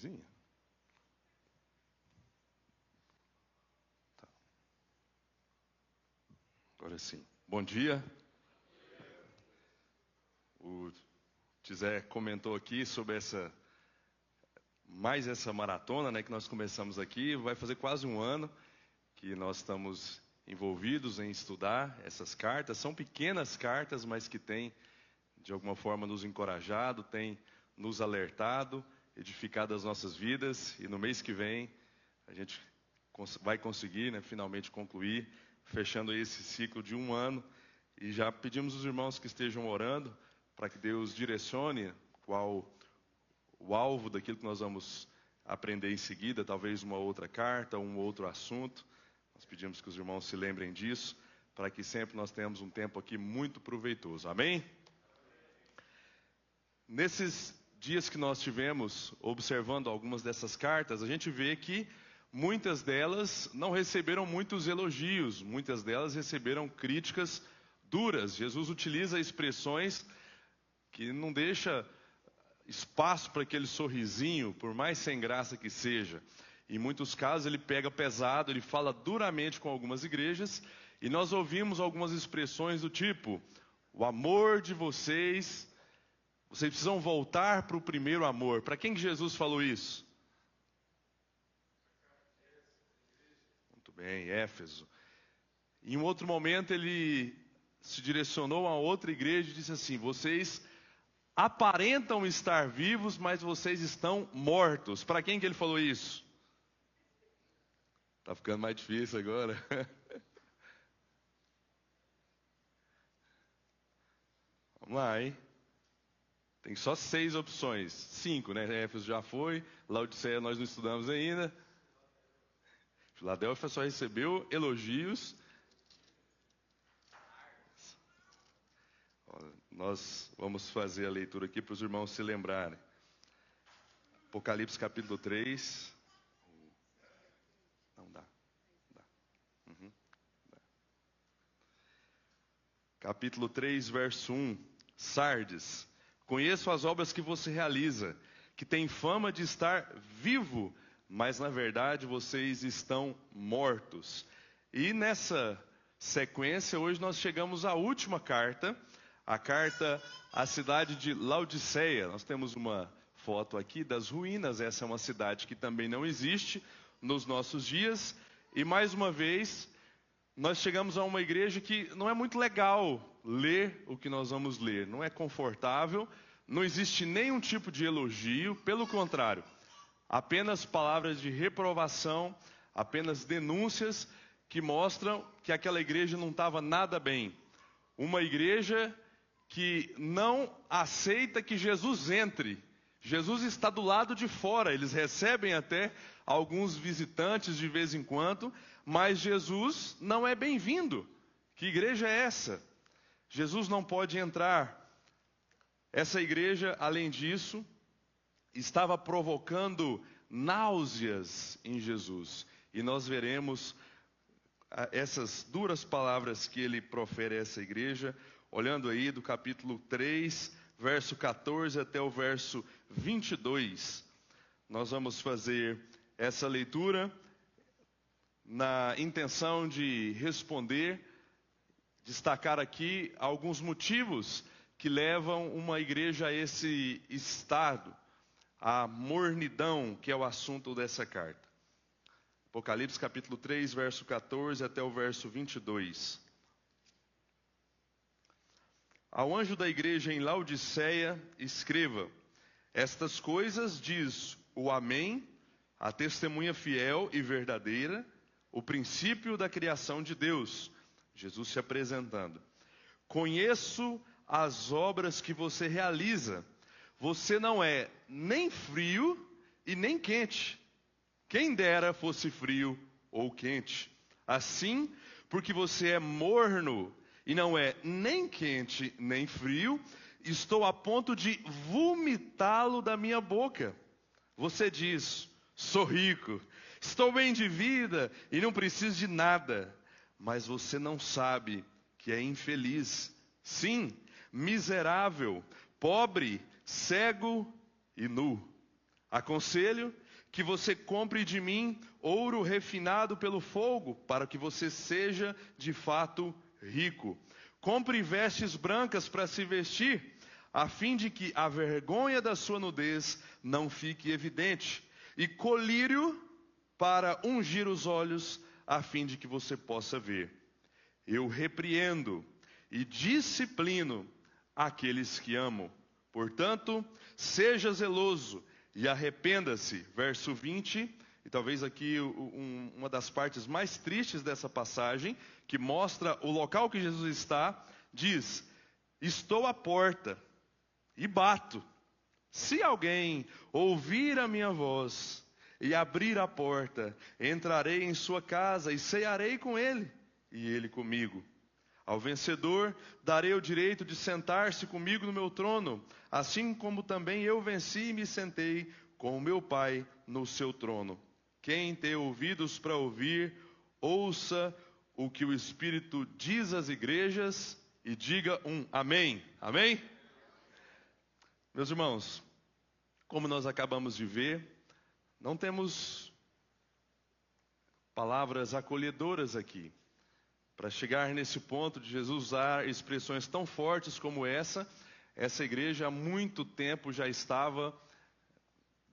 luzinha? Tá. Agora sim. Bom dia. O Tizé comentou aqui sobre mais essa maratona, né, que nós começamos aqui. Vai fazer quase um ano que nós estamos envolvidos em estudar essas cartas. São pequenas cartas, mas que têm, de alguma forma, nos encorajado, têm nos alertado, edificado as nossas vidas. E no mês que vem, a gente vai conseguir, né, finalmente concluir, fechando esse ciclo de um ano. E já pedimos aos irmãos que estejam orando para que Deus direcione qual o alvo daquilo que nós vamos aprender em seguida, talvez uma outra carta, um outro assunto. Nós pedimos que os irmãos se lembrem disso, para que sempre nós tenhamos um tempo aqui muito proveitoso. Amém? Nesses dias que nós tivemos observando algumas dessas cartas, a gente vê que muitas delas não receberam muitos elogios, muitas delas receberam críticas duras. Jesus utiliza expressões que não deixa espaço para aquele sorrisinho, por mais sem graça que seja. Em muitos casos ele pega pesado, ele fala duramente com algumas igrejas, e nós ouvimos algumas expressões do tipo: o amor de vocês precisam voltar para o primeiro amor. Para quem que Jesus falou isso? Muito bem, Éfeso. Em um outro momento ele se direcionou a outra igreja e disse assim: vocês aparentam estar vivos, mas vocês estão mortos. Para quem que ele falou isso? Está ficando mais difícil agora. Vamos lá, hein? Tem só 6 opções. 5, né? Éfeso já foi. Laodiceia nós não estudamos ainda. Filadélfia só recebeu elogios. Nós vamos fazer a leitura aqui para os irmãos se lembrarem. Apocalipse capítulo 3. Não dá. Uhum. Dá. Capítulo 3, verso 1. Sardes. Conheço as obras que você realiza, que tem fama de estar vivo, mas na verdade vocês estão mortos. E nessa sequência, hoje nós chegamos à última carta, a carta à cidade de Laodiceia. Nós temos uma foto aqui das ruínas. Essa é uma cidade que também não existe nos nossos dias. E mais uma vez, nós chegamos a uma igreja que não é muito legal ler o que nós vamos ler. Não é confortável, não existe nenhum tipo de elogio, pelo contrário, apenas palavras de reprovação, apenas denúncias que mostram que aquela igreja não estava nada bem. Uma igreja que não aceita que Jesus entre. Jesus está do lado de fora, eles recebem até alguns visitantes de vez em quando, mas Jesus não é bem-vindo. Que igreja é essa? Jesus não pode entrar. Essa igreja, além disso, estava provocando náuseas em Jesus. E nós veremos essas duras palavras que ele profere a essa igreja, olhando aí do capítulo 3, verso 14 até o verso 22. Nós vamos fazer essa leitura na intenção de responder, destacar aqui alguns motivos que levam uma igreja a esse estado, a mornidão, que é o assunto dessa carta. Apocalipse capítulo 3, verso 14 até o verso 22. Ao anjo da igreja em Laodiceia, escreva: estas coisas diz o Amém, a testemunha fiel e verdadeira, o princípio da criação de Deus. Jesus se apresentando. Conheço as obras que você realiza. Você não é nem frio e nem quente. Quem dera fosse frio ou quente. Assim, porque você é morno e não é nem quente nem frio, estou a ponto de vomitá-lo da minha boca. Você diz: sou rico, estou bem de vida e não preciso de nada. Mas você não sabe que é infeliz, sim, miserável, pobre, cego e nu. Aconselho que você compre de mim ouro refinado pelo fogo, para que você seja de fato rico. Compre vestes brancas para se vestir, a fim de que a vergonha da sua nudez não fique evidente, e colírio para ungir os olhos, a fim de que você possa ver. Eu repreendo e disciplino aqueles que amo. Portanto, seja zeloso e arrependa-se. Verso 20, e talvez aqui uma das partes mais tristes dessa passagem, que mostra o local que Jesus está, diz: estou à porta e bato. Se alguém ouvir a minha voz e abrir a porta, entrarei em sua casa e cearei com ele, e ele comigo. Ao vencedor darei o direito de sentar-se comigo no meu trono, assim como também eu venci e me sentei com o meu Pai no seu trono. Quem tem ouvidos para ouvir, ouça o que o Espírito diz às igrejas e diga um amém. Amém? Meus irmãos, como nós acabamos de ver, não temos palavras acolhedoras aqui. Para chegar nesse ponto de Jesus usar expressões tão fortes como essa igreja há muito tempo já estava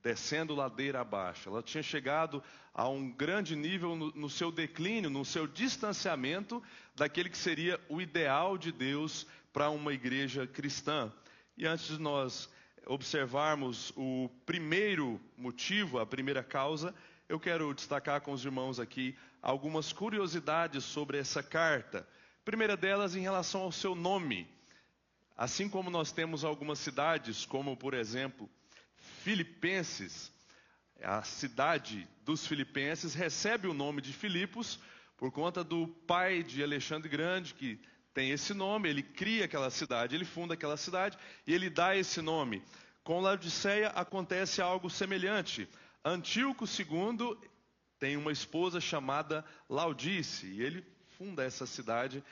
descendo ladeira abaixo. Ela tinha chegado a um grande nível no seu declínio, no seu distanciamento daquele que seria o ideal de Deus para uma igreja cristã. E antes de nós observarmos o primeiro motivo, a primeira causa, eu quero destacar com os irmãos aqui algumas curiosidades sobre essa carta. A primeira delas em relação ao seu nome. Assim como nós temos algumas cidades, como por exemplo, Filipenses, a cidade dos filipenses recebe o nome de Filipos por conta do pai de Alexandre Grande, que tem esse nome, ele cria aquela cidade, ele funda aquela cidade e ele dá esse nome. Com Laodiceia acontece algo semelhante. Antíoco II tem uma esposa chamada Laodice, e ele funda essa cidade,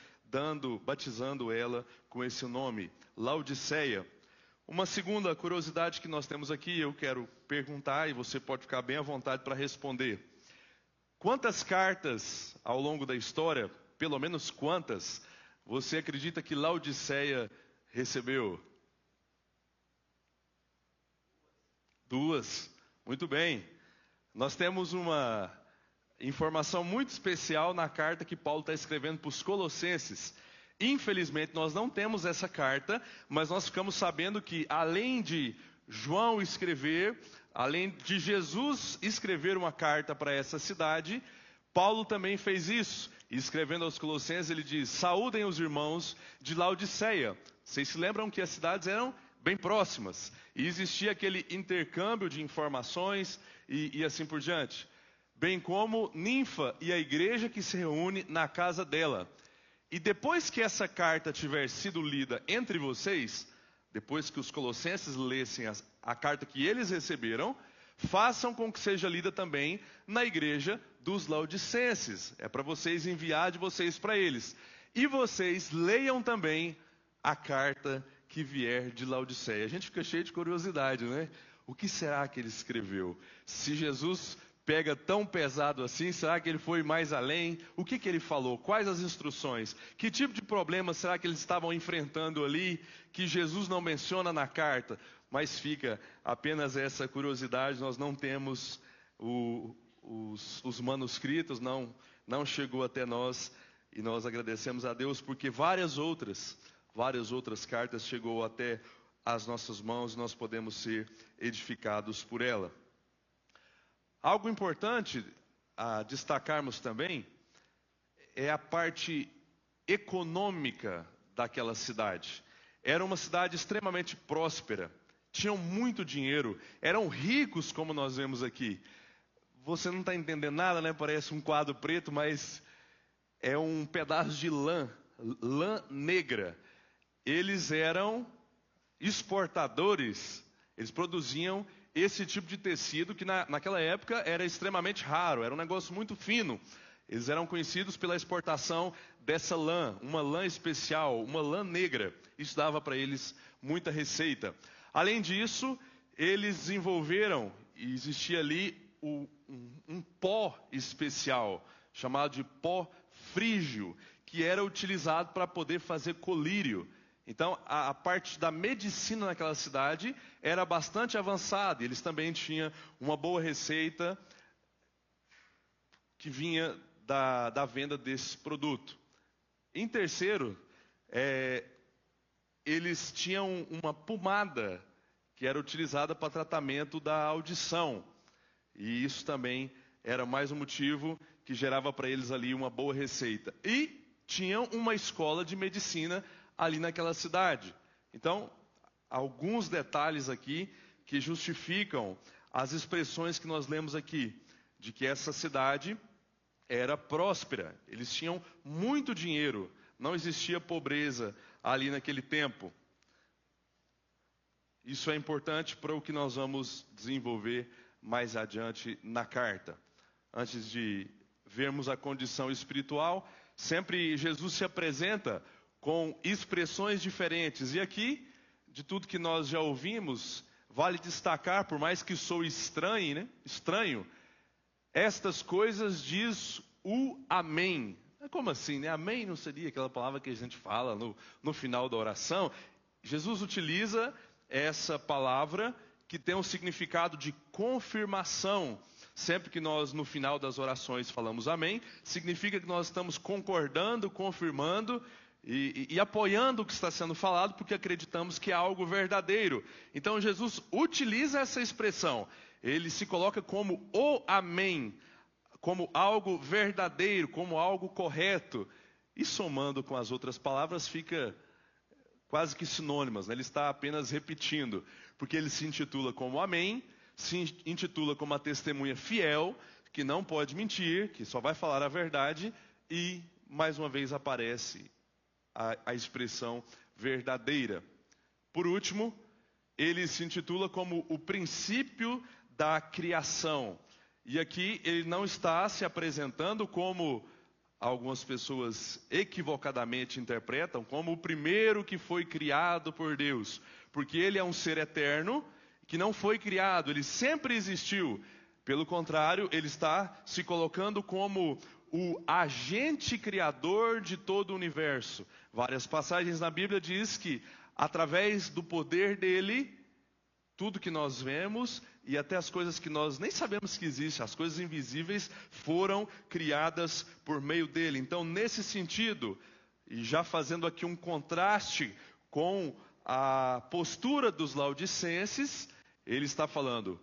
batizando ela com esse nome, Laodiceia. Uma segunda curiosidade que nós temos aqui, eu quero perguntar, e você pode ficar bem à vontade para responder. Quantas cartas ao longo da história, pelo menos quantas, você acredita que Laodiceia recebeu? 2. Muito bem. Nós temos uma informação muito especial na carta que Paulo está escrevendo para os Colossenses. Infelizmente, nós não temos essa carta, mas nós ficamos sabendo que, além de João escrever, além de Jesus escrever uma carta para essa cidade, Paulo também fez isso. E escrevendo aos Colossenses, ele diz: saúdem os irmãos de Laodiceia. Vocês se lembram que as cidades eram bem próximas, e existia aquele intercâmbio de informações e assim por diante. Bem como Ninfa e a igreja que se reúne na casa dela. E depois que essa carta tiver sido lida entre vocês, depois que os colossenses lessem a carta que eles receberam, façam com que seja lida também na igreja dos laodicenses. É para vocês enviar de vocês para eles. E vocês leiam também a carta que vier de Laodiceia. A gente fica cheio de curiosidade, né? O que será que ele escreveu? Se Jesus pega tão pesado assim, será que ele foi mais além? O que ele falou? Quais as instruções? Que tipo de problema será que eles estavam enfrentando ali, que Jesus não menciona na carta? Mas fica apenas essa curiosidade, nós não temos os manuscritos, não chegou até nós, e nós agradecemos a Deus porque várias outras cartas chegou até as nossas mãos e nós podemos ser edificados por ela. Algo importante a destacarmos também é a parte econômica daquela cidade. Era uma cidade extremamente próspera, tinham muito dinheiro, eram ricos como nós vemos aqui. Você não está entendendo nada, né? Parece um quadro preto, mas é um pedaço de lã negra. Eles eram exportadores, eles produziam esse tipo de tecido que naquela época era extremamente raro, era um negócio muito fino. Eles eram conhecidos pela exportação dessa lã, uma lã especial, uma lã negra. Isso dava para eles muita receita. Além disso, eles desenvolveram e existia ali um pó especial, chamado de pó frígio, que era utilizado para poder fazer colírio. Então, a parte da medicina naquela cidade era bastante avançada. E eles também tinham uma boa receita que vinha da venda desse produto. Em terceiro, eles tinham uma pomada que era utilizada para tratamento da audição. E isso também era mais um motivo que gerava para eles ali uma boa receita. E tinham uma escola de medicina ali naquela cidade. Então, alguns detalhes aqui que justificam as expressões que nós lemos aqui, de que essa cidade era próspera. Eles tinham muito dinheiro, não existia pobreza ali naquele tempo. Isso é importante para o que nós vamos desenvolver mais adiante na carta. Antes de vermos a condição espiritual, sempre Jesus se apresenta com expressões diferentes. E aqui, de tudo que nós já ouvimos, vale destacar, por mais que sou estranho, estas coisas diz o amém. Como assim, né? Amém não seria aquela palavra que a gente fala no final da oração? Jesus utiliza essa palavra que tem um significado de confirmação. Sempre que nós, no final das orações, falamos amém, significa que nós estamos concordando, confirmando e apoiando o que está sendo falado, porque acreditamos que é algo verdadeiro. Então Jesus utiliza essa expressão, ele se coloca como o amém, como algo verdadeiro, como algo correto. E somando com as outras palavras fica quase que sinônimas, né? Ele está apenas repetindo, porque ele se intitula como amém, se intitula como a testemunha fiel, que não pode mentir, que só vai falar a verdade, e mais uma vez aparece a expressão verdadeira. Por último, ele se intitula como o princípio da criação. E aqui ele não está se apresentando como algumas pessoas equivocadamente interpretam, como o primeiro que foi criado por Deus. Porque ele é um ser eterno, que não foi criado, ele sempre existiu. Pelo contrário, ele está se colocando como o agente criador de todo o universo. Várias passagens na Bíblia diz que, através do poder dele, tudo que nós vemos e até as coisas que nós nem sabemos que existem, as coisas invisíveis, foram criadas por meio dele. Então, nesse sentido, e já fazendo aqui um contraste com a postura dos laodicenses, ele está falando: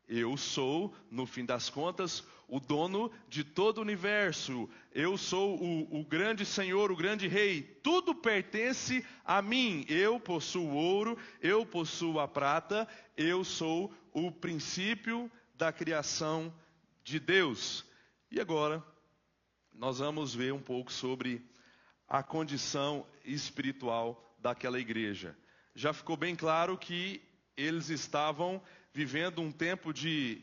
eu sou, no fim das contas, o dono de todo o universo. Eu sou o grande Senhor, o grande Rei. Tudo pertence a mim. Eu possuo o ouro, eu possuo a prata. Eu sou o princípio da criação de Deus. E agora, nós vamos ver um pouco sobre a condição espiritual daquela igreja. Já ficou bem claro que eles estavam vivendo um tempo de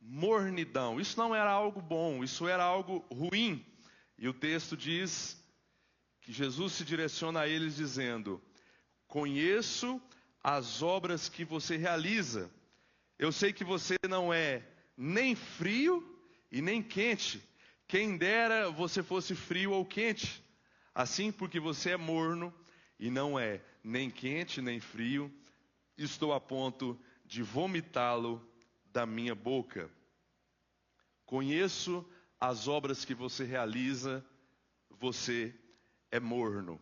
mornidão. Isso não era algo bom, isso era algo ruim. E o texto diz que Jesus se direciona a eles dizendo: conheço as obras que você realiza. Eu sei que você não é nem frio e nem quente. Quem dera você fosse frio ou quente. Assim, porque você é morno e não é nem quente nem frio, estou a ponto de vomitá-lo da minha boca. Conheço as obras que você realiza, você é morno.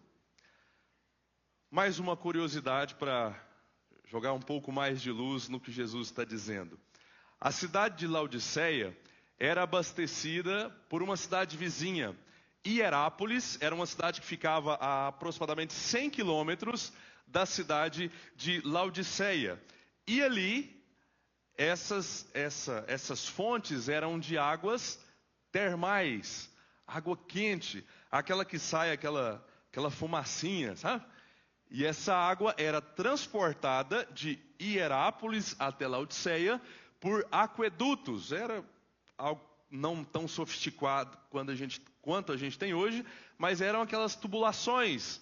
Mais uma curiosidade para jogar um pouco mais de luz no que Jesus está dizendo. A cidade de Laodiceia era abastecida por uma cidade vizinha. Hierápolis era uma cidade que ficava a aproximadamente 100 quilômetros da cidade de Laodiceia. E ali, essas fontes eram de águas termais, água quente, aquela que sai, aquela fumacinha, sabe? E essa água era transportada de Hierápolis até Laodiceia por aquedutos. Era algo não tão sofisticado quanto a gente tem hoje, mas eram aquelas tubulações,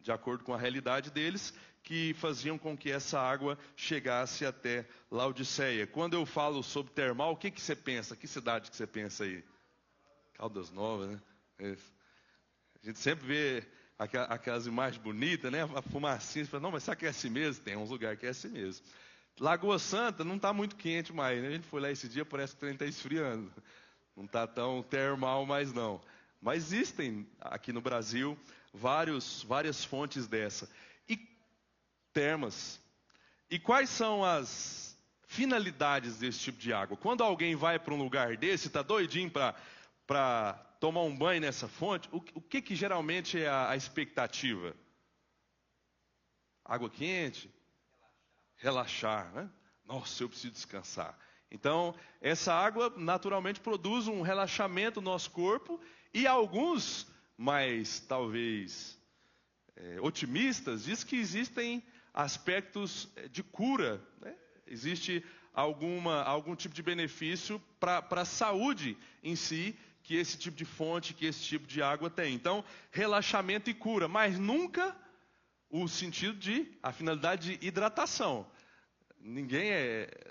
de acordo com a realidade deles, que faziam com que essa água chegasse até Laodiceia. Quando eu falo sobre termal, o que você pensa? Que cidade que você pensa aí? Caldas Novas, né? A gente sempre vê aquelas imagens bonitas, né? A fumacinha, você fala, não, mas será que é assim mesmo? Tem uns lugares que é assim mesmo. Lagoa Santa não está muito quente mais, né? A gente foi lá esse dia, parece que o trem está esfriando. Não está tão termal mais não. Mas existem aqui no Brasil várias fontes dessa. E termas. E quais são as finalidades desse tipo de água? Quando alguém vai para um lugar desse, está doidinho para tomar um banho nessa fonte, o que geralmente é a expectativa? Água quente? Relaxar, né? Nossa, eu preciso descansar. Então, essa água naturalmente produz um relaxamento no nosso corpo e alguns, mais talvez otimistas, diz que existem aspectos de cura, né? Existe algum tipo de benefício para a saúde em si que esse tipo de fonte, que esse tipo de água tem. Então, relaxamento e cura, mas nunca o sentido a finalidade de hidratação. Ninguém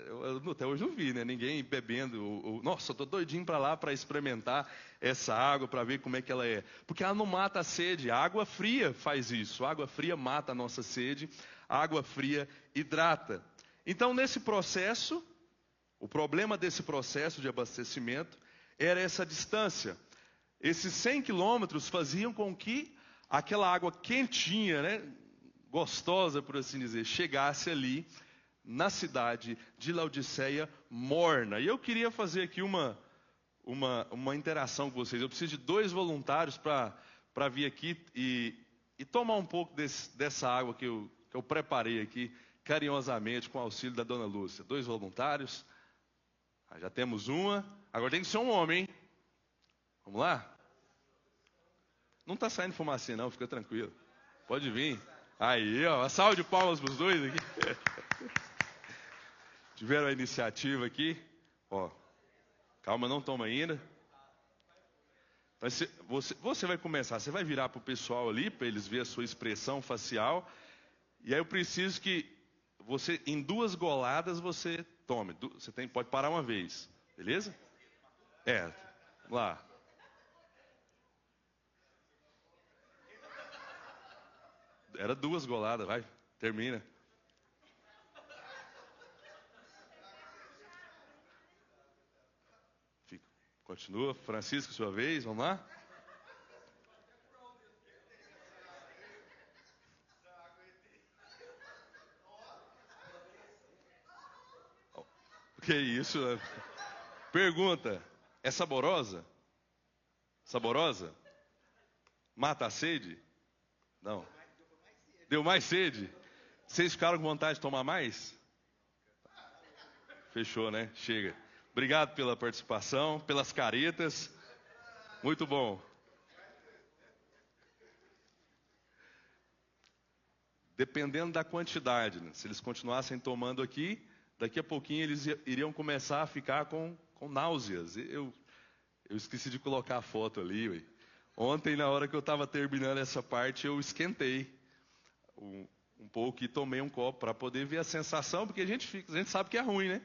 eu até hoje não vi, né? Ninguém bebendo, nossa, eu estou doidinho para lá para experimentar essa água, para ver como é que ela é. Porque ela não mata a sede, a água fria faz isso, a água fria mata a nossa sede, a água fria hidrata. Então, nesse processo, o problema desse processo de abastecimento era essa distância. Esses 100 quilômetros faziam com que aquela água quentinha, né, gostosa, por assim dizer, chegasse ali na cidade de Laodiceia morna. E eu queria fazer aqui uma interação com vocês. Eu preciso de 2 voluntários para vir aqui e tomar um pouco dessa água que eu preparei aqui carinhosamente com o auxílio da dona Lúcia. 2 voluntários. Já temos uma. Agora tem que ser um homem, hein? Vamos lá? Não está saindo fumacinha não, fica tranquilo. Pode vir. Aí, ó, uma salva de palmas para os 2 aqui. Tiveram a iniciativa aqui. Ó, calma, não toma ainda. Mas você vai começar, você vai virar para o pessoal ali, para eles verem a sua expressão facial. E aí eu preciso que você, em 2 goladas, você tome. Você pode parar uma vez, beleza? Lá. Era 2 goladas, vai, termina. Continua, Francisco, sua vez, vamos lá? Que isso? Pergunta, é saborosa? Saborosa? Mata a sede? Não. Deu mais sede? Vocês ficaram com vontade de tomar mais? Fechou, né? Chega. Obrigado pela participação, pelas caretas. Muito bom. Dependendo da quantidade, né? Se eles continuassem tomando aqui, daqui a pouquinho eles iriam começar a ficar com náuseas. Eu esqueci de colocar a foto ali. Ué. Ontem, na hora que eu estava terminando essa parte, eu esquentei um pouco e tomei um copo para poder ver a sensação, porque a gente sabe que é ruim, né?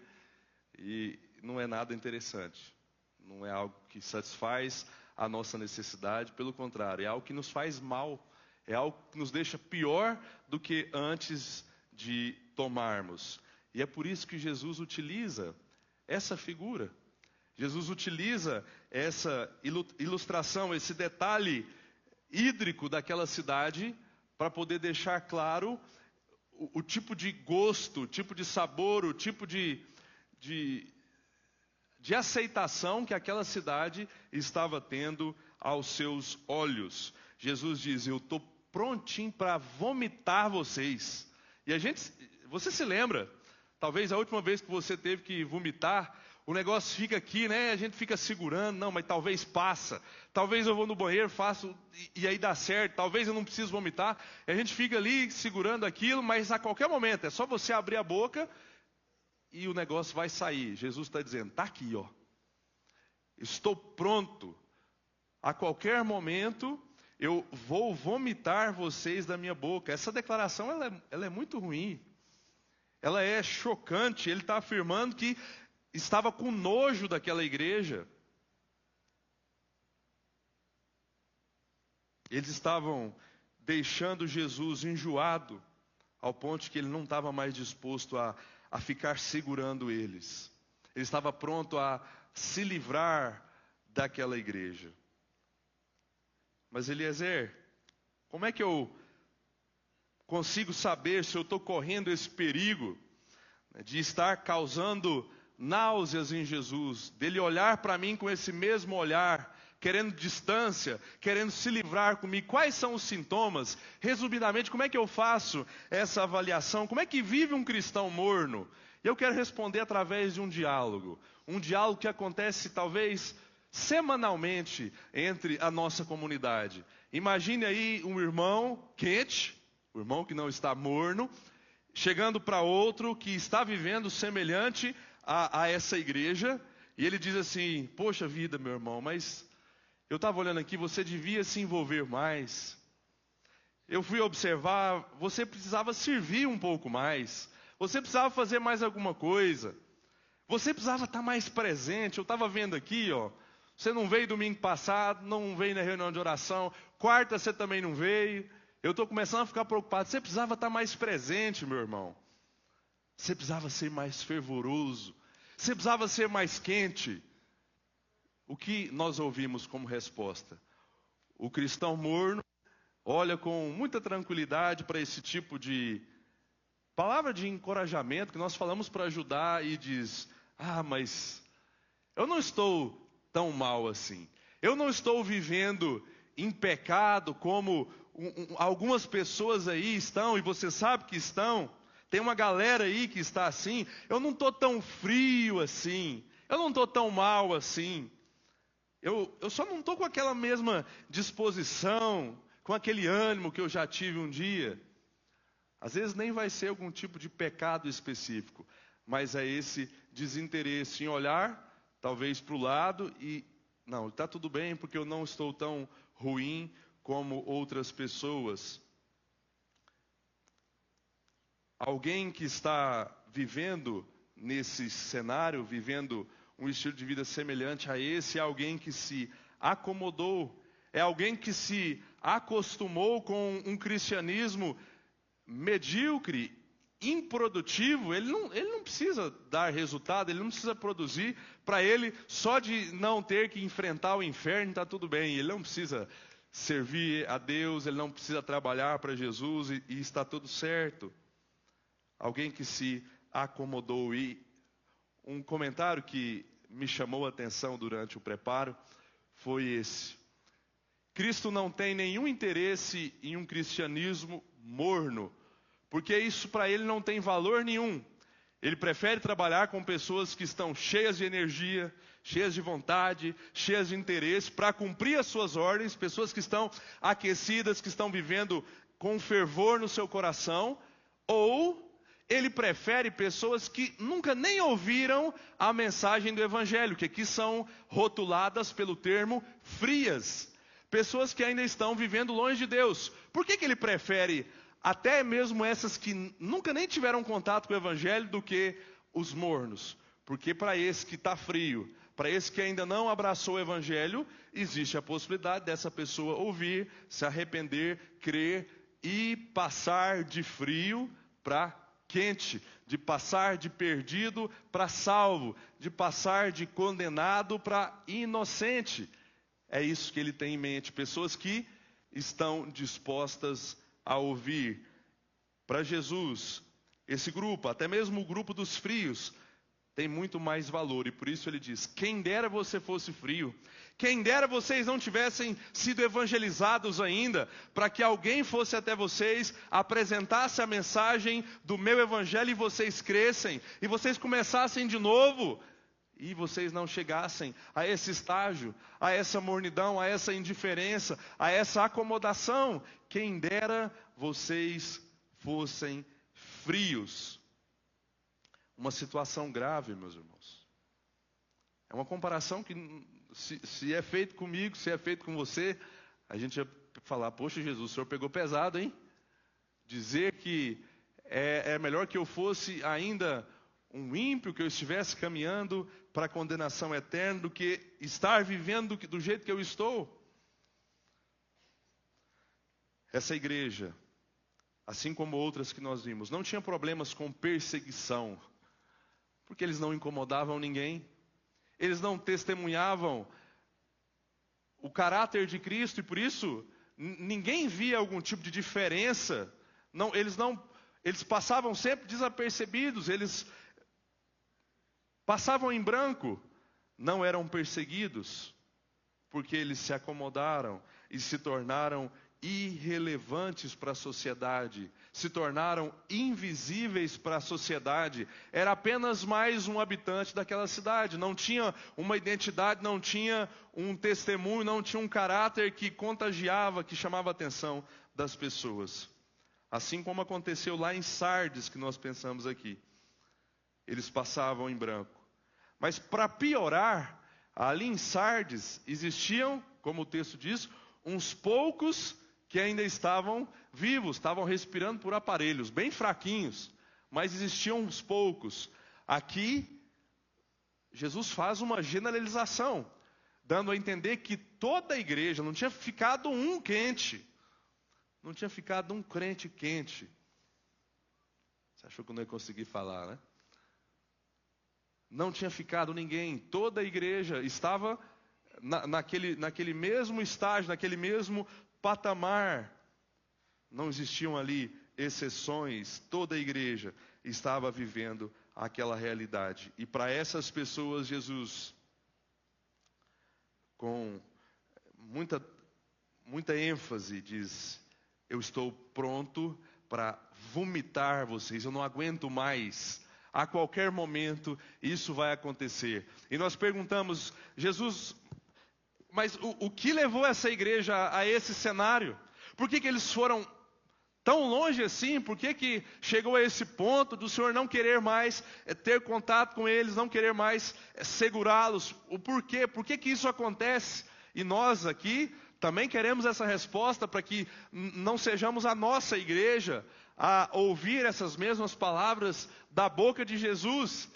E não é nada interessante. Não é algo que satisfaz a nossa necessidade, pelo contrário, é algo que nos faz mal. É algo que nos deixa pior do que antes de tomarmos. E é por isso que Jesus utiliza essa figura. Jesus utiliza essa ilustração, esse detalhe hídrico daquela cidade, para poder deixar claro o tipo de gosto, o tipo de sabor, o tipo de aceitação que aquela cidade estava tendo aos seus olhos. Jesus diz, eu estou prontinho para vomitar vocês. E você se lembra, talvez a última vez que você teve que vomitar, o negócio fica aqui, né? A gente fica segurando, não, mas talvez passa. Talvez eu vou no banheiro, faço e aí dá certo. Talvez eu não preciso vomitar. E a gente fica ali segurando aquilo, mas a qualquer momento, é só você abrir a boca e o negócio vai sair. Jesus está dizendo, está aqui, ó. Estou pronto. A qualquer momento eu vou vomitar vocês da minha boca. Essa declaração ela é muito ruim. Ela é chocante. Ele está afirmando que estava com nojo daquela igreja. Eles estavam deixando Jesus enjoado, ao ponto que ele não estava mais disposto a ficar segurando eles. Ele estava pronto a se livrar daquela igreja. Mas Eliezer, como é que eu consigo saber se eu estou correndo esse perigo, né, de estar causando náuseas em Jesus, dele olhar para mim com esse mesmo olhar, querendo distância, querendo se livrar comigo? Quais são os sintomas? Resumidamente, como é que eu faço essa avaliação? Como é que vive um cristão morno? E eu quero responder através de um diálogo que acontece talvez semanalmente entre a nossa comunidade. Imagine aí um irmão quente, o irmão que não está morno, chegando para outro que está vivendo semelhante a essa igreja, e ele diz assim: poxa vida, meu irmão, mas eu estava olhando aqui, você devia se envolver mais. Eu fui observar, você precisava servir um pouco mais. Você precisava fazer mais alguma coisa. Você precisava estar mais presente. Eu estava vendo aqui, ó. Você não veio domingo passado, não veio na reunião de oração. Quarta você também não veio. Eu estou começando a ficar preocupado. Você precisava estar mais presente, meu irmão. Você precisava ser mais fervoroso. Você precisava ser mais quente. O que nós ouvimos como resposta? O cristão morno olha com muita tranquilidade para esse tipo de palavra de encorajamento que nós falamos para ajudar e diz: ah, mas eu não estou tão mal assim. Eu não estou vivendo em pecado como algumas pessoas aí estão, e você sabe que estão. Tem uma galera aí que está assim. Eu não estou tão frio assim. Eu não estou tão mal assim. Eu só não estou com aquela mesma disposição, com aquele ânimo que eu já tive um dia. Às vezes nem vai ser algum tipo de pecado específico, mas é esse desinteresse em olhar, talvez para o lado e, não, está tudo bem porque eu não estou tão ruim como outras pessoas. Alguém que está vivendo nesse cenário, vivendo um estilo de vida semelhante a esse, é alguém que se acomodou, é alguém que se acostumou com um cristianismo medíocre, improdutivo. Ele não precisa dar resultado, ele não precisa produzir. Para ele, só de não ter que enfrentar o inferno está tudo bem. Ele não precisa servir a Deus, ele não precisa trabalhar para Jesus e está tudo certo. Alguém que se acomodou. E um comentário que me chamou a atenção durante o preparo foi esse: Cristo não tem nenhum interesse em um cristianismo morno, porque isso para ele não tem valor nenhum. Ele prefere trabalhar com pessoas que estão cheias de energia, cheias de vontade, cheias de interesse para cumprir as suas ordens, pessoas que estão aquecidas, que estão vivendo com fervor no seu coração, ou ele prefere pessoas que nunca nem ouviram a mensagem do Evangelho, que aqui são rotuladas pelo termo frias. Pessoas que ainda estão vivendo longe de Deus. Por que ele prefere até mesmo essas que nunca nem tiveram contato com o Evangelho do que os mornos? Porque para esse que está frio, para esse que ainda não abraçou o Evangelho, existe a possibilidade dessa pessoa ouvir, se arrepender, crer e passar de frio para quente, de passar de perdido para salvo, de passar de condenado para inocente. É isso que ele tem em mente, pessoas que estão dispostas a ouvir. Para Jesus, esse grupo, até mesmo o grupo dos frios, tem muito mais valor, e por isso ele diz: quem dera você fosse frio, quem dera vocês não tivessem sido evangelizados ainda, para que alguém fosse até vocês, apresentasse a mensagem do meu evangelho e vocês crescem, e vocês começassem de novo, e vocês não chegassem a esse estágio, a essa mornidão, a essa indiferença, a essa acomodação. Quem dera vocês fossem frios. Uma situação grave, meus irmãos. É uma comparação que, se é feito comigo, se é feito com você, a gente falar, poxa Jesus, o senhor pegou pesado, hein? Dizer que é melhor que eu fosse ainda um ímpio, que eu estivesse caminhando para a condenação eterna, do que estar vivendo do jeito que eu estou. Essa igreja, assim como outras que nós vimos, não tinha problemas com perseguição, porque eles não incomodavam ninguém, eles não testemunhavam o caráter de Cristo, e por isso ninguém via algum tipo de diferença. Eles passavam sempre desapercebidos, eles passavam em branco, não eram perseguidos, porque eles se acomodaram e se tornaram irrelevantes para a sociedade, se tornaram invisíveis para a sociedade. Era apenas mais um habitante daquela cidade, não tinha uma identidade, não tinha um testemunho, não tinha um caráter que contagiava, que chamava a atenção das pessoas. Assim como aconteceu lá em Sardes, que nós pensamos aqui. Eles passavam em branco. Mas para piorar, ali em Sardes existiam, como o texto diz, uns poucos que ainda estavam vivos, estavam respirando por aparelhos, bem fraquinhos, mas existiam uns poucos. Aqui, Jesus faz uma generalização, dando a entender que toda a igreja, não tinha ficado um quente, não tinha ficado um crente quente. Você achou que eu não ia conseguir falar, né? Não tinha ficado ninguém, toda a igreja estava naquele mesmo estágio, naquele mesmo patamar. Não existiam ali exceções, toda a igreja estava vivendo aquela realidade. E para essas pessoas, Jesus, com muita ênfase, diz: eu estou pronto para vomitar vocês, eu não aguento mais. A qualquer momento isso vai acontecer. E nós perguntamos, Jesus, mas o que levou essa igreja a esse cenário? Por que eles foram tão longe assim? Por que chegou a esse ponto do Senhor não querer mais ter contato com eles, não querer mais segurá-los? O porquê? Por que isso acontece? E nós aqui também queremos essa resposta, para que não sejamos a nossa igreja a ouvir essas mesmas palavras da boca de Jesus.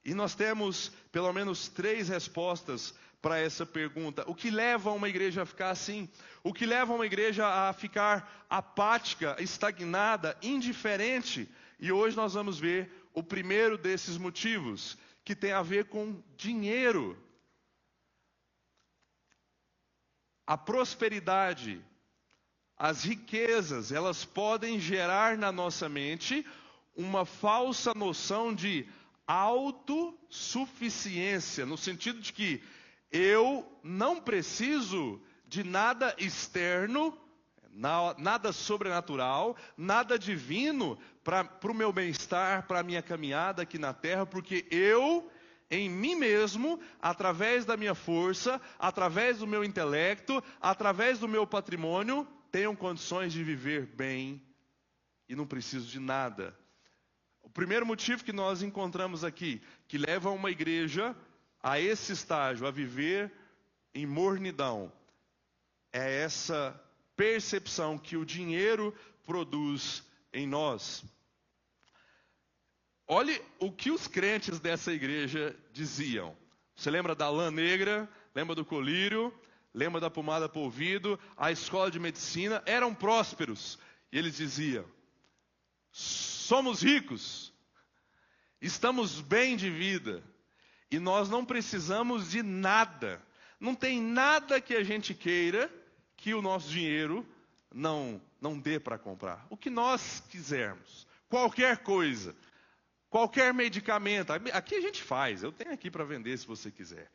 E nós temos pelo menos 3 respostas para essa pergunta. O que leva uma igreja a ficar assim? O que leva uma igreja a ficar apática, estagnada, indiferente? E hoje nós vamos ver o primeiro desses motivos, que tem a ver com dinheiro. A prosperidade, as riquezas, elas podem gerar na nossa mente uma falsa noção de autossuficiência, no sentido de que eu não preciso de nada externo, nada sobrenatural, nada divino para o meu bem-estar, para a minha caminhada aqui na terra, porque eu, em mim mesmo, através da minha força, através do meu intelecto, através do meu patrimônio, tenho condições de viver bem e não preciso de nada. O primeiro motivo que nós encontramos aqui, que leva uma igreja a esse estágio, a viver em mornidão, é essa percepção que o dinheiro produz em nós. Olhe o que os crentes dessa igreja diziam. Você lembra da lã negra? Lembra do colírio? Lembra da pomada para o ouvido? A escola de medicina? Eram prósperos. E eles diziam: somos ricos, estamos bem de vida, e nós não precisamos de nada. Não tem nada que a gente queira que o nosso dinheiro não dê para comprar. O que nós quisermos, qualquer coisa, qualquer medicamento, aqui a gente faz, eu tenho aqui para vender se você quiser.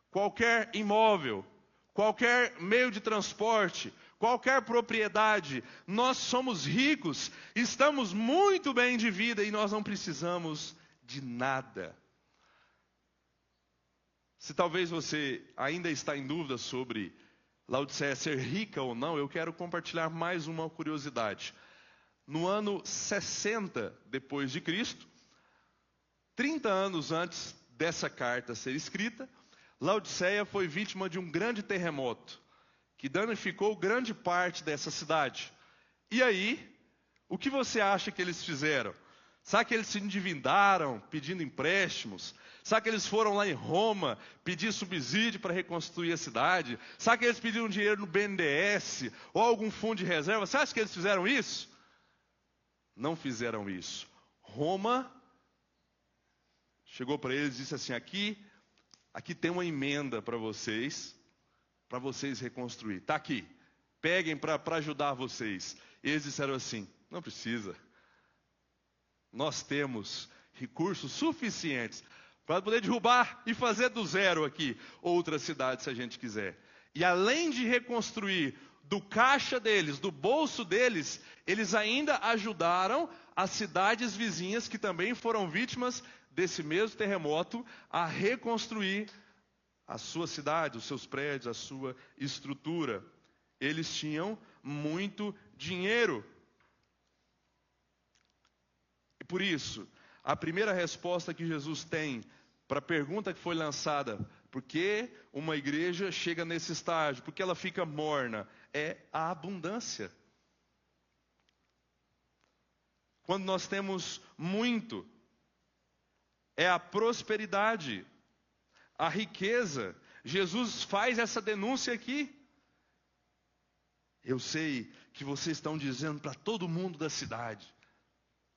Qualquer imóvel, qualquer meio de transporte, qualquer propriedade, nós somos ricos, estamos muito bem de vida e nós não precisamos de nada. Se talvez você ainda está em dúvida sobre Laodiceia ser rica ou não, eu quero compartilhar mais uma curiosidade. No ano 60 depois de Cristo, 30 anos antes dessa carta ser escrita, Laodiceia foi vítima de um grande terremoto, que danificou grande parte dessa cidade. E aí, o que você acha que eles fizeram? Será que eles se endividaram pedindo empréstimos? Será que eles foram lá em Roma pedir subsídio para reconstruir a cidade? Será que eles pediram dinheiro no BNDES ou algum fundo de reserva? Você acha que eles fizeram isso? Não fizeram isso. Roma chegou para eles e disse assim: aqui tem uma emenda para vocês reconstruir. Está aqui, peguem para ajudar vocês. E eles disseram assim: não precisa. Nós temos recursos suficientes para poder derrubar e fazer do zero aqui outra cidade, se a gente quiser. E além de reconstruir do caixa deles, do bolso deles, eles ainda ajudaram as cidades vizinhas, que também foram vítimas desse mesmo terremoto, a reconstruir a sua cidade, os seus prédios, a sua estrutura. Eles tinham muito dinheiro. E por isso, a primeira resposta que Jesus tem para a pergunta que foi lançada: por que uma igreja chega nesse estágio? Por que ela fica morna? É a abundância. Quando nós temos muito, é a prosperidade, a riqueza. Jesus faz essa denúncia aqui. Eu sei que vocês estão dizendo para todo mundo da cidade: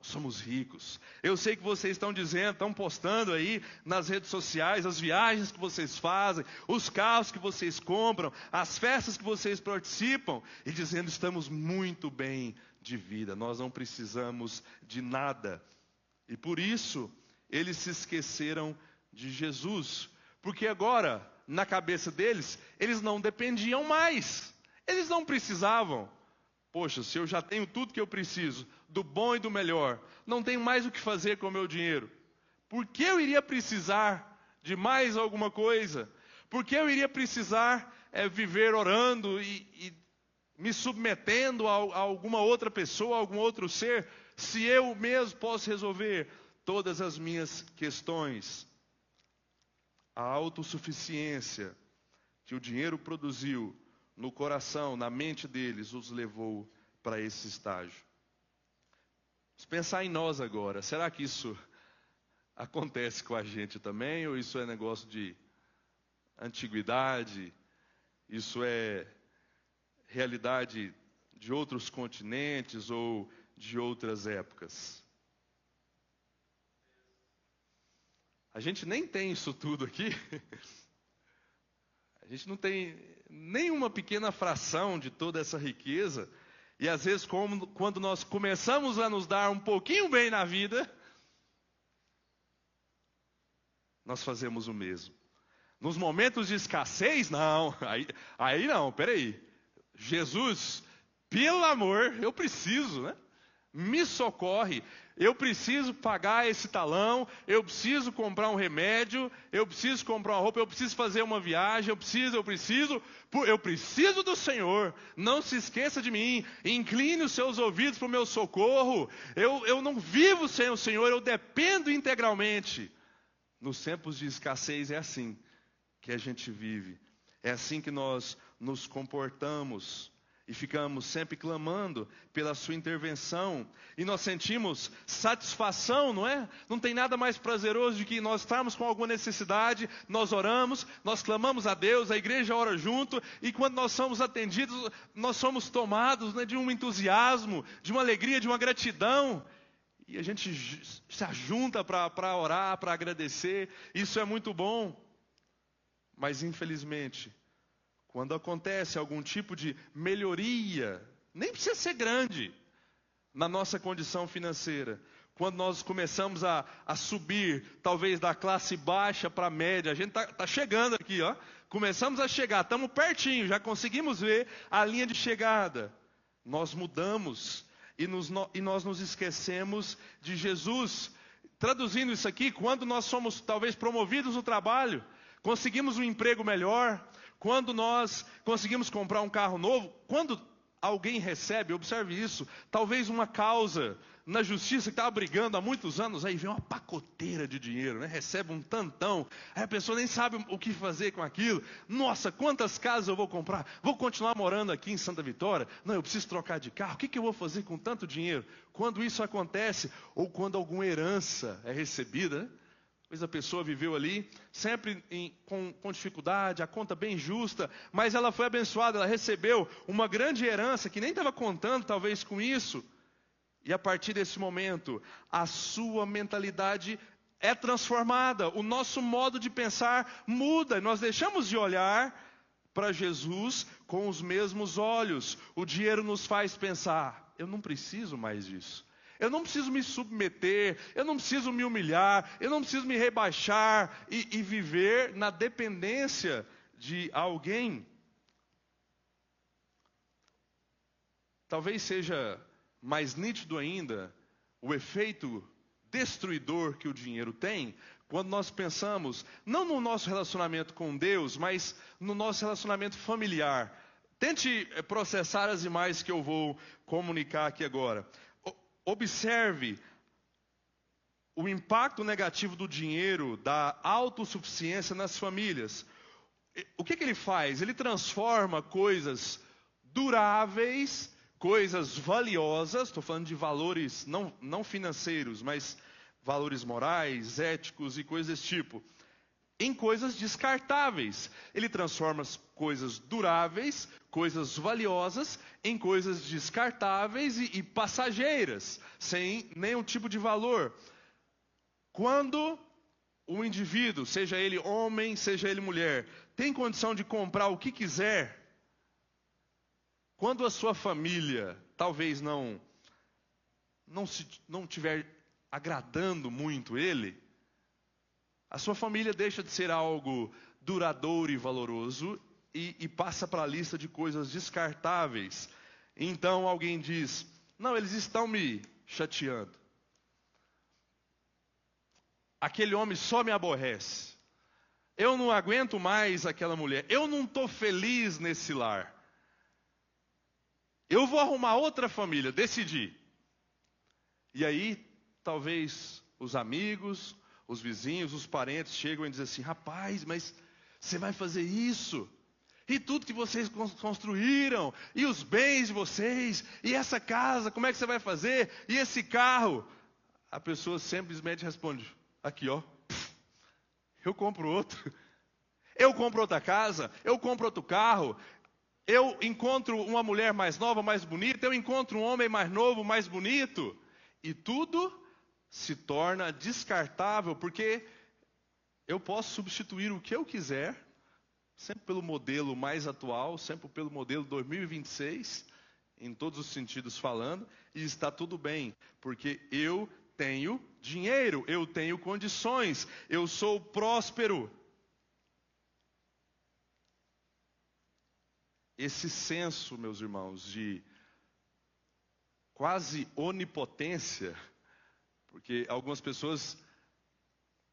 somos ricos. Eu sei que vocês estão dizendo, estão postando aí nas redes sociais as viagens que vocês fazem, os carros que vocês compram, as festas que vocês participam, e dizendo: estamos muito bem de vida, nós não precisamos de nada. E por isso, eles se esqueceram de Jesus, porque agora, na cabeça deles, eles não dependiam mais, eles não precisavam. Poxa, se eu já tenho tudo que eu preciso, do bom e do melhor, não tenho mais o que fazer com o meu dinheiro, por que eu iria precisar de mais alguma coisa? Por que eu iria precisar viver orando e me submetendo a alguma outra pessoa, a algum outro ser, se eu mesmo posso resolver todas as minhas questões? A autossuficiência que o dinheiro produziu no coração, na mente deles, os levou para esse estágio. Vamos pensar em nós agora. Será que isso acontece com a gente também? Ou isso é negócio de antiguidade? Isso é realidade de outros continentes ou de outras épocas? A gente nem tem isso tudo aqui. A gente não tem nenhuma pequena fração de toda essa riqueza. E às vezes, quando nós começamos a nos dar um pouquinho bem na vida, nós fazemos o mesmo. Nos momentos de escassez, não. Aí não, peraí. Jesus, pelo amor, eu preciso, né? Me socorre. Eu preciso pagar esse talão, eu preciso comprar um remédio, eu preciso comprar uma roupa, eu preciso fazer uma viagem, eu preciso do Senhor. Não se esqueça de mim, incline os seus ouvidos para o meu socorro. Eu não vivo sem o Senhor, eu dependo integralmente. Nos tempos de escassez é assim que a gente vive, é assim que nós nos comportamos. E ficamos sempre clamando pela sua intervenção. E nós sentimos satisfação, não é? Não tem nada mais prazeroso do que nós estarmos com alguma necessidade, nós oramos, nós clamamos a Deus, a igreja ora junto, e quando nós somos atendidos, nós somos tomados, né, de um entusiasmo, de uma alegria, de uma gratidão. E a gente se ajunta para orar, para agradecer. Isso é muito bom. Mas infelizmente, quando acontece algum tipo de melhoria, nem precisa ser grande, na nossa condição financeira, quando nós começamos a subir, talvez da classe baixa para a média, a gente está chegando aqui, ó, começamos a chegar, estamos pertinho, já conseguimos ver a linha de chegada. Nós mudamos e nós nos esquecemos de Jesus. Traduzindo isso aqui, quando nós somos talvez promovidos no trabalho, conseguimos um emprego melhor, quando nós conseguimos comprar um carro novo, quando alguém recebe, observe isso, talvez uma causa na justiça que estava brigando há muitos anos, aí vem uma pacoteira de dinheiro, né? Recebe um tantão, aí a pessoa nem sabe o que fazer com aquilo. Nossa, quantas casas eu vou comprar? Vou continuar morando aqui em Santa Vitória? Não, eu preciso trocar de carro. O que eu vou fazer com tanto dinheiro? Quando isso acontece, ou quando alguma herança é recebida, né? Pois a pessoa viveu ali, sempre com dificuldade, a conta bem justa, mas ela foi abençoada, ela recebeu uma grande herança, que nem estava contando talvez com isso. E a partir desse momento, a sua mentalidade é transformada, o nosso modo de pensar muda, nós deixamos de olhar para Jesus com os mesmos olhos. O dinheiro nos faz pensar, eu não preciso mais disso. Eu não preciso me submeter, eu não preciso me humilhar, eu não preciso me rebaixar e viver na dependência de alguém. Talvez seja mais nítido ainda o efeito destruidor que o dinheiro tem, quando nós pensamos, não no nosso relacionamento com Deus, mas no nosso relacionamento familiar. Tente processar as imagens que eu vou comunicar aqui agora. Observe o impacto negativo do dinheiro, da autossuficiência nas famílias. O que ele faz? Ele transforma coisas duráveis, coisas valiosas, estou falando de valores não financeiros, mas valores morais, éticos e coisas desse tipo, em coisas descartáveis. Ele transforma as coisas duráveis, coisas valiosas, em coisas descartáveis e passageiras, sem nenhum tipo de valor. Quando o indivíduo, seja ele homem, seja ele mulher, tem condição de comprar o que quiser, quando a sua família talvez não estiver agradando muito ele, a sua família deixa de ser algo duradouro e valoroso e passa para a lista de coisas descartáveis. Então alguém diz, não, eles estão me chateando. Aquele homem só me aborrece. Eu não aguento mais aquela mulher. Eu não estou feliz nesse lar. Eu vou arrumar outra família, decidi. E aí, talvez os amigos, os vizinhos, os parentes chegam e dizem assim, rapaz, mas você vai fazer isso? E tudo que vocês construíram, e os bens de vocês, e essa casa, como é que você vai fazer? E esse carro? A pessoa simplesmente responde, aqui ó, eu compro outro. Eu compro outra casa, eu compro outro carro, eu encontro uma mulher mais nova, mais bonita, eu encontro um homem mais novo, mais bonito. E tudo se torna descartável, porque eu posso substituir o que eu quiser, sempre pelo modelo mais atual, sempre pelo modelo 2026, em todos os sentidos falando, e está tudo bem, porque eu tenho dinheiro, eu tenho condições, eu sou próspero. Esse senso, meus irmãos, de quase onipotência, porque algumas pessoas